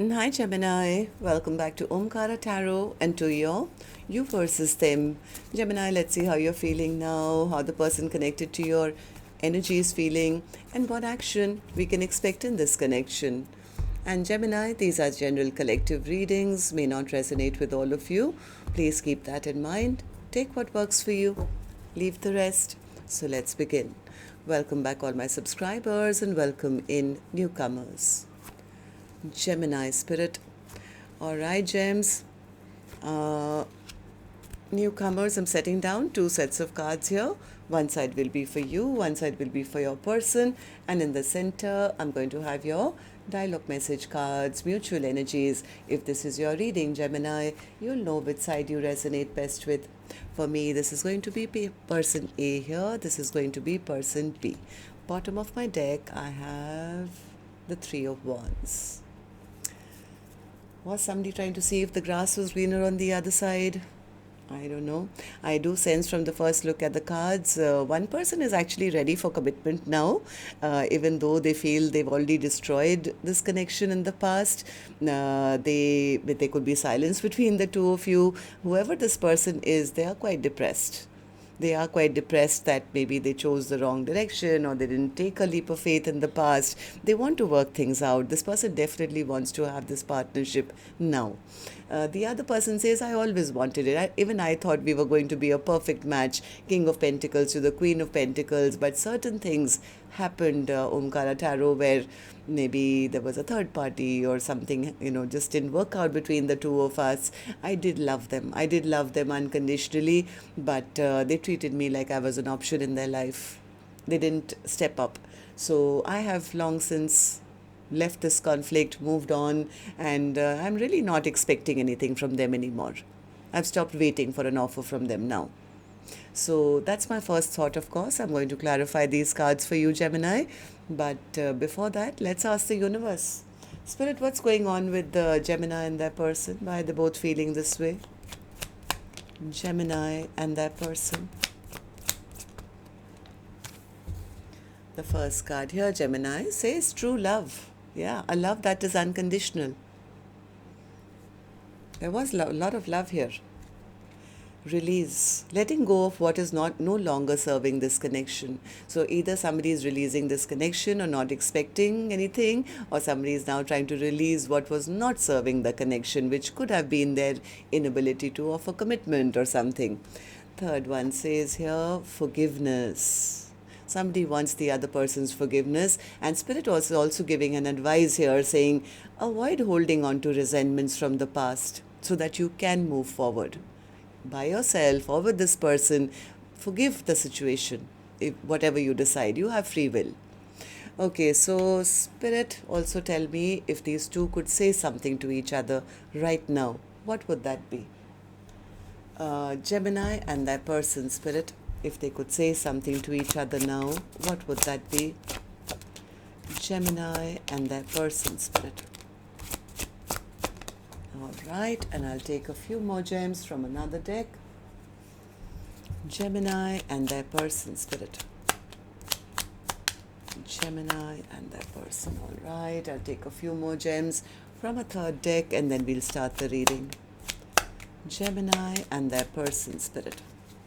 Hi Gemini, welcome back to Omkaratarot and to your you versus them. Gemini, let's see how you're feeling now, how the person connected to your energy is feeling, and what action we can expect in this connection. And Gemini, these are general collective readings, may not resonate with all of you. Please keep that in mind. Take what works for you, leave the rest. So let's begin. Welcome back, all my subscribers, and welcome in newcomers. Gemini spirit. All right, gems. Uh, Newcomers, I'm setting down two sets of cards here. One side will be for you, one side will be for your person, and in the center, I'm going to have your dialogue message cards, mutual energies. If this is your reading, Gemini, you'll know which side you resonate best with. For me, this is going to be person A here, this is going to be person B. Bottom of my deck, I have the Three of Wands. Was somebody trying to see if the grass was greener on the other side? I don't know. I do sense from the first look at the cards, one person is actually ready for commitment now, even though they feel they've already destroyed this connection in the past. There could be silence between the two of you. Whoever this person is, they are quite depressed. They are quite depressed that maybe they chose the wrong direction or they didn't take a leap of faith in the past. They want to work things out. This person definitely wants to have this partnership now. The other person says, I always wanted it. Even I thought we were going to be a perfect match, King of Pentacles to the Queen of Pentacles, but certain things happened, Omkaratarot, where maybe there was a third party or something, just didn't work out between the two of us. I did love them. I did love them unconditionally, but they treated me like I was an option in their life. They didn't step up. So I have long since left this conflict, moved on, and I'm really not expecting anything from them anymore. I've stopped waiting for an offer from them now. So that's my first thought, of course. I'm going to clarify these cards for you, Gemini. But before that, let's ask the universe. Spirit, what's going on with the Gemini and their person? Why are they both feeling this way? Gemini and their person. The first card here, Gemini, says true love. Yeah, a love that is unconditional. There was a lot of love here. Release, letting go of what is no longer serving this connection. So either somebody is releasing this connection or not expecting anything, or somebody is now trying to release what was not serving the connection, which could have been their inability to offer commitment or something. Third one says here, forgiveness. Somebody wants the other person's forgiveness, and Spirit was also giving an advice here saying avoid holding on to resentments from the past so that you can move forward by yourself or with this person. Forgive the situation. If whatever you decide, you have free will. Okay, so Spirit, also tell me if these two could say something to each other right now, what would that be? Gemini and that person, Spirit, if they could say something to each other now, what would that be? Gemini and that person, Spirit. All right, and I'll take a few more gems from another deck. Gemini and their person, Spirit. Gemini and their person. All right, I'll take a few more gems from a third deck and then we'll start the reading. Gemini and their person, Spirit.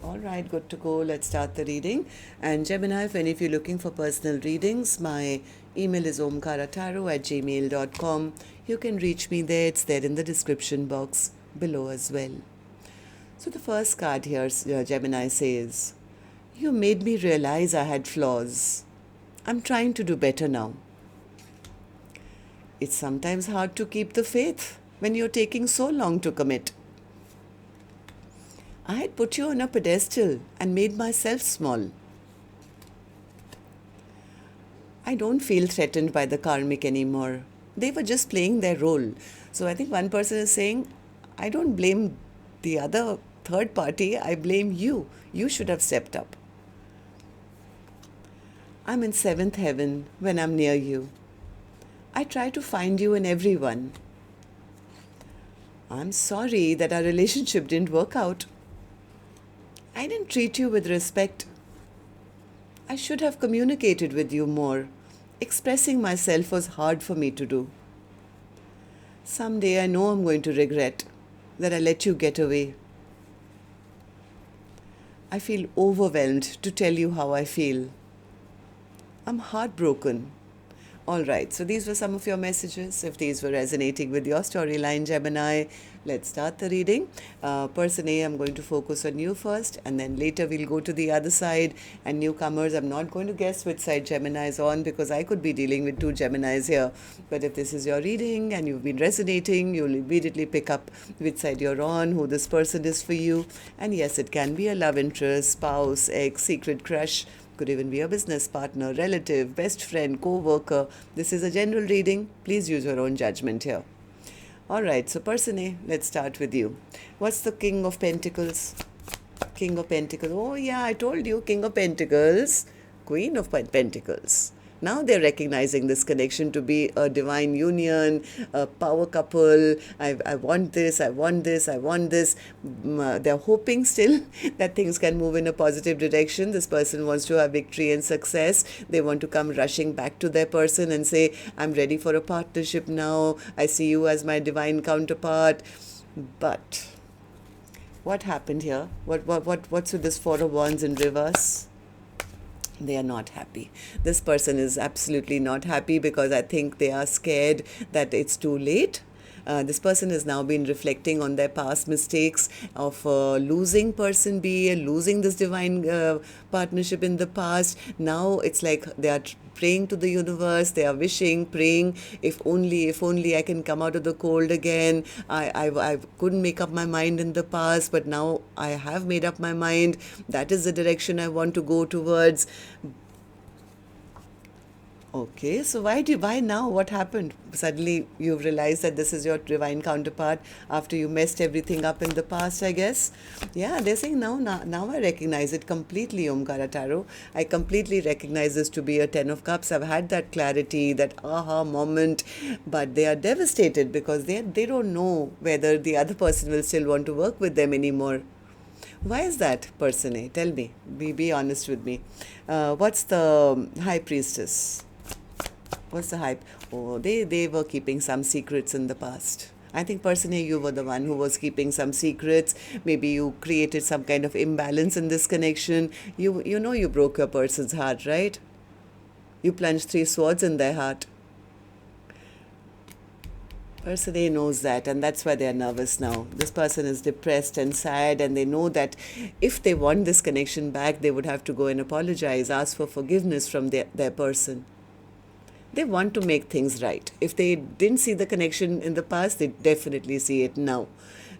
All right, good to go. Let's start the reading. And Gemini, if any of you are looking for personal readings, my email is omkaratarot@gmail.com. You can reach me there. It's there in the description box below as well. So the first card here, Gemini says, you made me realize I had flaws. I'm trying to do better now. It's sometimes hard to keep the faith when you're taking so long to commit. I had put you on a pedestal and made myself small. I don't feel threatened by the karmic anymore. They were just playing their role. So I think one person is saying, I don't blame the other third party, I blame you. You should have stepped up. I'm in seventh heaven when I'm near you. I try to find you in everyone. I'm sorry that our relationship didn't work out. I didn't treat you with respect. I should have communicated with you more. Expressing myself was hard for me to do. Someday I know I'm going to regret that I let you get away. I feel overwhelmed to tell you how I feel. I'm heartbroken. All right, so these were some of your messages. If these were resonating with your storyline, Gemini, let's start the reading. Person A, I'm going to focus on you first, and then later we'll go to the other side. And newcomers, I'm not going to guess which side Gemini is on because I could be dealing with two Geminis here. But if this is your reading and you've been resonating, you'll immediately pick up which side you're on, who this person is for you. And yes, it can be a love interest, spouse, ex, secret crush. Could even be a business partner, relative, best friend, co-worker. This is a general reading. Please use your own judgment here. All right, so person A, let's start with you. What's the King of Pentacles? King of Pentacles. Oh yeah, I told you, King of Pentacles, Queen of Pentacles. Now they're recognizing this connection to be a divine union, a power couple. I want this, I want this, I want this. They're hoping still that things can move in a positive direction. This person wants to have victory and success. They want to come rushing back to their person and say, I'm ready for a partnership now. I see you as my divine counterpart. But what happened here? What's with this Four of Wands in reverse? They are not happy. This person is absolutely not happy because I think they are scared that it's too late. This person has now been reflecting on their past mistakes of losing person B, losing this divine partnership in the past. Now it's like they are praying to the universe, they are wishing, praying, if only I can come out of the cold again. I couldn't make up my mind in the past, but now I have made up my mind. That is the direction I want to go towards. Okay, so why now? What happened? Suddenly you've realized that this is your divine counterpart after you messed everything up in the past, I guess. Yeah, they're saying now I recognize it completely, Omkaratarot. I completely recognize this to be a Ten of Cups. I've had that clarity, that aha moment, but they are devastated because they don't know whether the other person will still want to work with them anymore. Why is that, person A? Tell me. Be honest with me. What's the High Priestess? What's the hype? Oh, they were keeping some secrets in the past. I think personally you were the one who was keeping some secrets. Maybe you created some kind of imbalance in this connection. You know you broke your person's heart, right? You plunged 3 swords in their heart. Person A knows that, and that's why they are nervous now. This person is depressed and sad, and they know that if they want this connection back, they would have to go and apologize, ask for forgiveness from their person. They want to make things right. If they didn't see the connection in the past, they definitely see it now.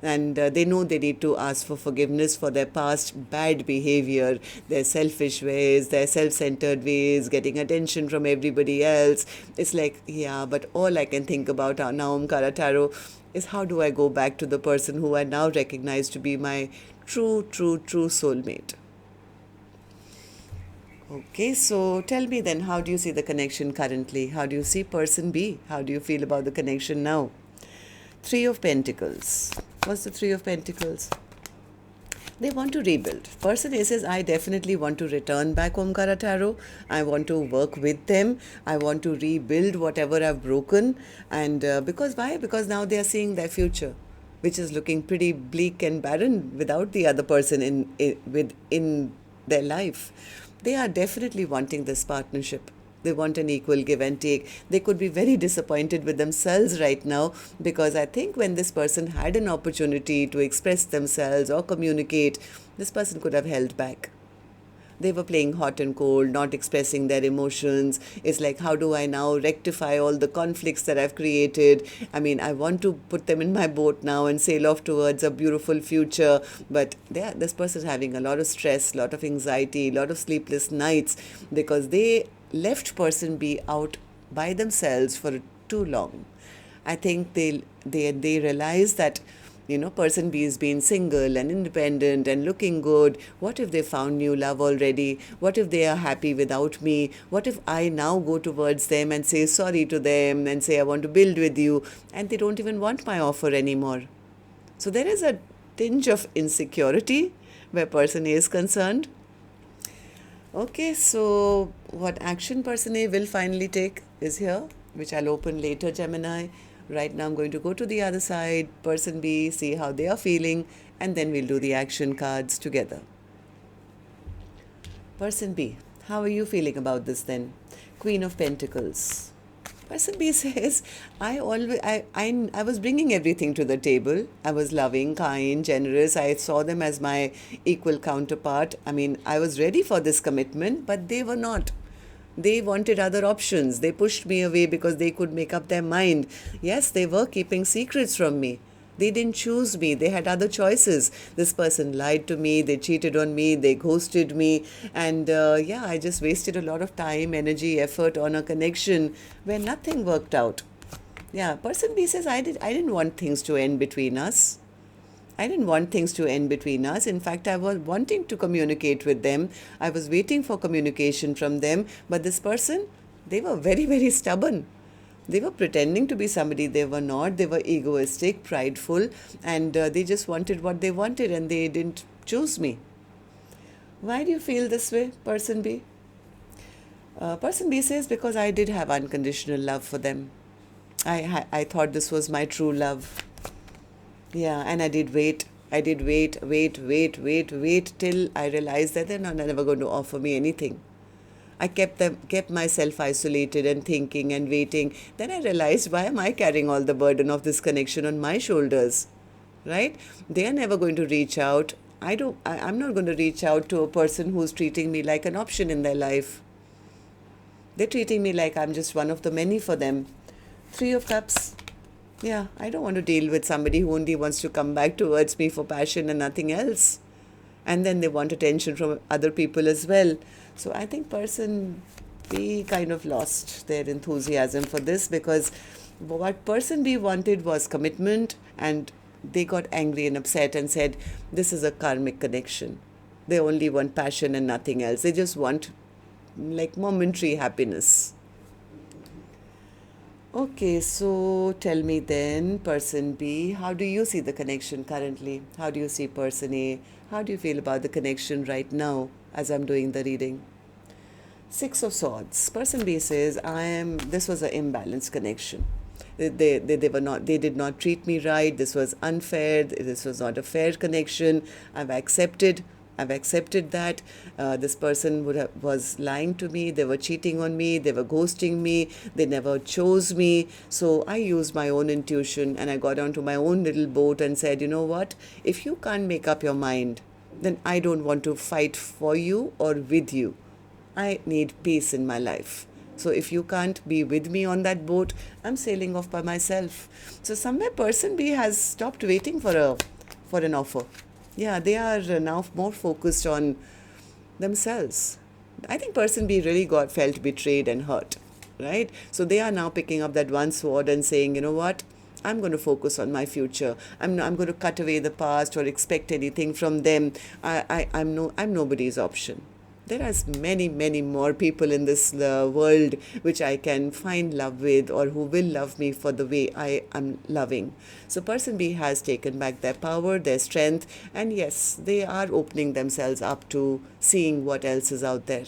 And they know they need to ask for forgiveness for their past bad behavior, their selfish ways, their self-centered ways, getting attention from everybody else. It's like, yeah, but all I can think about now, Omkaratarot, is how do I go back to the person who I now recognize to be my true soulmate. Okay, so tell me then, how do you see the connection currently? How do you see person B? How do you feel about the connection now? 3 of Pentacles. What's the 3 of Pentacles? They want to rebuild. Person A says, I definitely want to return back, Omkaratarot. I want to work with them. I want to rebuild whatever I've broken. And because why? Because now they are seeing their future, which is looking pretty bleak and barren without the other person in their life. They are definitely wanting this partnership. They want an equal give and take. They could be very disappointed with themselves right now because I think when this person had an opportunity to express themselves or communicate, this person could have held back. They were playing hot and cold, not expressing their emotions. It's like, how do I now rectify all the conflicts that I've created? I mean, I want to put them in my boat now and sail off towards a beautiful future. But this person is having a lot of stress, a lot of anxiety, a lot of sleepless nights because they left person B out by themselves for too long. I think they realize that, person B is being single and independent and looking good. What if they found new love already? What if they are happy without me? What if I now go towards them and say sorry to them and say I want to build with you, and they don't even want my offer anymore? So there is a tinge of insecurity where person A is concerned. Okay, so what action person A will finally take is here, which I'll open later, Gemini. Right now I'm going to go to the other side, person B, see how they are feeling, and then we'll do the action cards together. Person B, how are you feeling about this then? Queen of Pentacles. Person B says, I was bringing everything to the table. I was loving, kind, generous. I saw them as my equal counterpart. I mean, I was ready for this commitment, but they were not. They wanted other options. They pushed me away because they could make up their mind. Yes, they were keeping secrets from me. They didn't choose me. They had other choices. This person lied to me. They cheated on me. They ghosted me. And yeah, I just wasted a lot of time, energy, effort on a connection where nothing worked out. Yeah, person B says, I didn't want things to end between us. I didn't want things to end between us. In fact, I was wanting to communicate with them. I was waiting for communication from them. But this person, they were very, very stubborn. They were pretending to be somebody they were not. They were egoistic, prideful, and they just wanted what they wanted, and they didn't choose me. Why do you feel this way, person B? Person B says, because I did have unconditional love for them. I thought this was my true love. Yeah, and I did wait. I did wait till I realized that they're never going to offer me anything. I kept myself isolated and thinking and waiting. Then I realized, why am I carrying all the burden of this connection on my shoulders? Right? They are never going to reach out. I'm not going to reach out to a person who's treating me like an option in their life. They're treating me like I'm just one of the many for them. 3 of Cups. Yeah, I don't want to deal with somebody who only wants to come back towards me for passion and nothing else. And then they want attention from other people as well. So I think person B kind of lost their enthusiasm for this, because what person B wanted was commitment, and they got angry and upset and said, this is a karmic connection. They only want passion and nothing else. They just want like momentary happiness. Okay, so tell me then, person B, how do you see the connection currently? How do you see person A? How do you feel about the connection right now as I'm doing the reading? 6 of Swords. Person B says, this was an imbalanced connection. They did not treat me right. This was unfair. This was not a fair connection. I've accepted that. This person was lying to me. They were cheating on me. They were ghosting me. They never chose me. So I used my own intuition and I got onto my own little boat and said, you know what? If you can't make up your mind, then I don't want to fight for you or with you. I need peace in my life. So if you can't be with me on that boat, I'm sailing off by myself. So somewhere person B has stopped waiting for an offer. Yeah, they are now more focused on themselves. I think person B really felt betrayed and hurt, right? So they are now picking up that one sword and saying, you know what? I'm going to focus on my future. I'm going to cut away the past or expect anything from them. I'm nobody's option. There are many, many more people in this world which I can find love with, or who will love me for the way I am loving. So person B has taken back their power, their strength, and yes, they are opening themselves up to seeing what else is out there.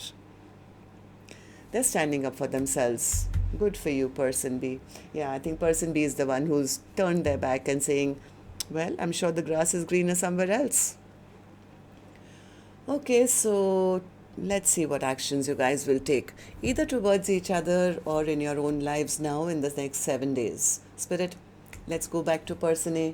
They're standing up for themselves. Good for you, person B. Yeah, I think person B is the one who's turned their back and saying, well, I'm sure the grass is greener somewhere else. Okay, so let's see what actions you guys will take, either towards each other or in your own lives now in the next 7 days. Spirit, let's go back to person A.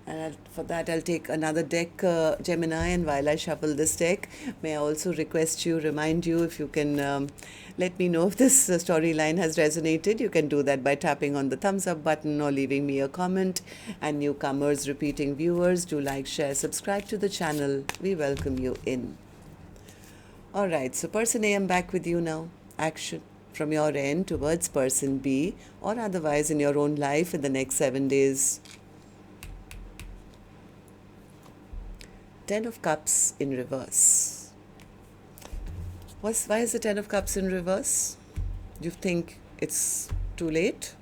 And for that, I'll take another deck, Gemini, and while I shuffle this deck, may I also remind you, if you can let me know if this storyline has resonated. You can do that by tapping on the thumbs up button or leaving me a comment. And newcomers, repeating viewers, do like, share, subscribe to the channel. We welcome you in. Alright, so person A, I'm back with you now. Action from your end towards person B, or otherwise in your own life in the next 7 days. 10 of Cups in reverse. Why is the 10 of Cups in reverse? Do you think it's too late?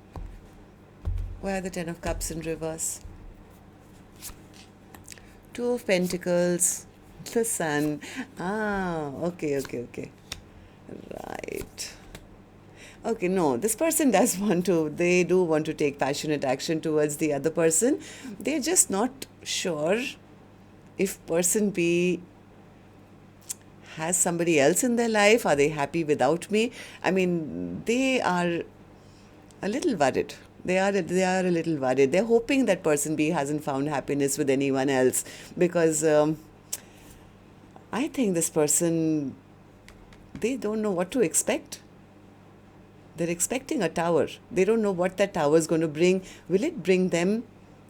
Why are the 10 of Cups in reverse? 2 of Pentacles. The Sun. Okay. Right. Okay, no, this person does want to, they do want to take passionate action towards the other person. They're just not sure if person B has somebody else in their life. Are they happy without me? I mean, they are a little worried. They are a little worried. They're hoping that person B hasn't found happiness with anyone else, because I think this person, they don't know what to expect. They're expecting a tower. They don't know what that tower is going to bring. Will it bring them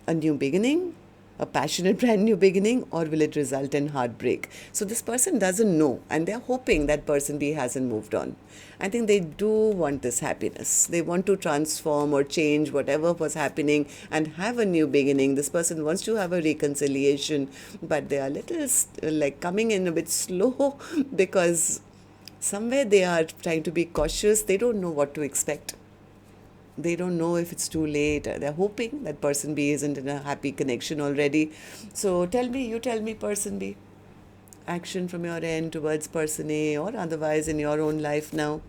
a new beginning, a passionate brand new beginning, or will it result in heartbreak? So this person doesn't know, and they're hoping that person B hasn't moved on. I think they do want this happiness. They want to transform or change whatever was happening and have a new beginning. This person wants to have a reconciliation, but they are little like coming in a bit slow because somewhere they are trying to be cautious. They don't know what to expect. They don't know if it's too late. They're hoping that person B isn't in a happy connection already. So you tell me, person B, action from your end towards person A or otherwise in your own life now.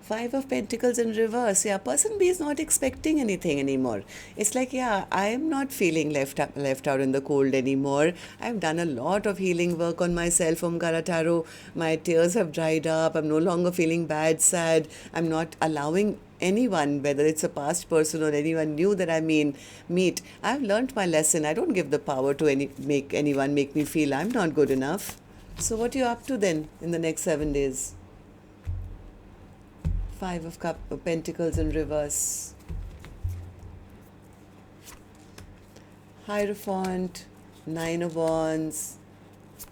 Five of Pentacles in reverse. Yeah, person B is not expecting anything anymore. It's like, yeah, I am not feeling left out in the cold anymore. I've done a lot of healing work on myself, Omkaratarot. My tears have dried up. I'm no longer feeling bad, sad. I'm not allowing anyone, whether it's a past person or anyone new that I meet. I've learned my lesson. I don't give the power to make anyone make me feel I'm not good enough. So what are you up to then in the next 7 days? Five of Pentacles in reverse. Hierophant, Nine of Wands,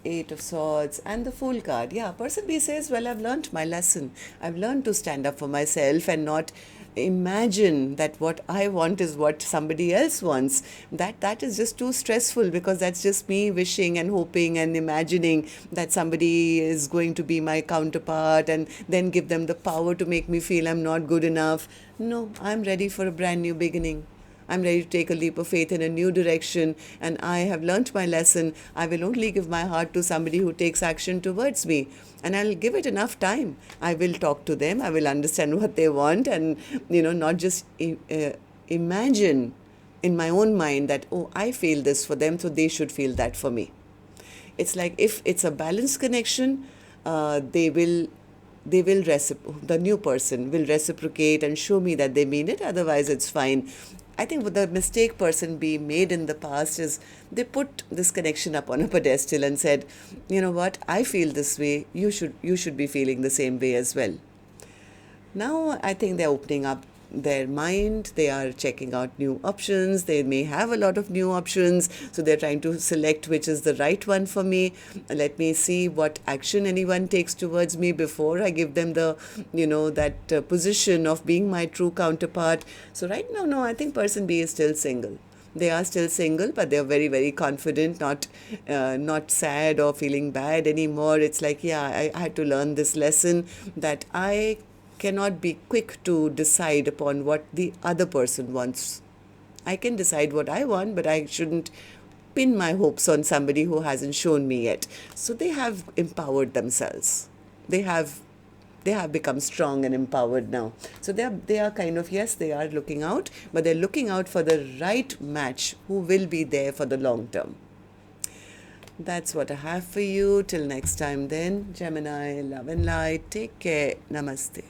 Eight of Swords, and the Fool card. Yeah, person B says, well, I've learned my lesson. I've learned to stand up for myself and not imagine that what I want is what somebody else wants. That is just too stressful, because that's just me wishing and hoping and imagining that somebody is going to be my counterpart and then give them the power to make me feel I'm not good enough. No, I'm ready for a brand new beginning. I'm ready to take a leap of faith in a new direction, and I have learnt my lesson. I will only give my heart to somebody who takes action towards me, and I'll give it enough time. I will talk to them. I will understand what they want, and not just imagine in my own mind that, oh, I feel this for them, so they should feel that for me. It's like, if it's a balanced connection, the new person will reciprocate and show me that they mean it. Otherwise, it's fine. I think what the mistake person B made in the past is they put this connection up on a pedestal and said, you know what, I feel this way, you should be feeling the same way as well. Now I think they're opening up their mind. They are checking out new options. They may have a lot of new options, so they're trying to select which is the right one for me. Let me see what action anyone takes towards me before I give them the that position of being my true counterpart. So right now, no, I think person B is still single. They are still single, but they're very, very confident, not sad or feeling bad anymore. It's like, yeah, I had to learn this lesson that I cannot be quick to decide upon what the other person wants. I can decide what I want, but I shouldn't pin my hopes on somebody who hasn't shown me yet. So they have empowered themselves. They have become strong and empowered now. So they are kind of, yes, they are looking out, but they're looking out for the right match who will be there for the long term. That's what I have for you. Till next time then, Gemini, love and light. Take care. Namaste.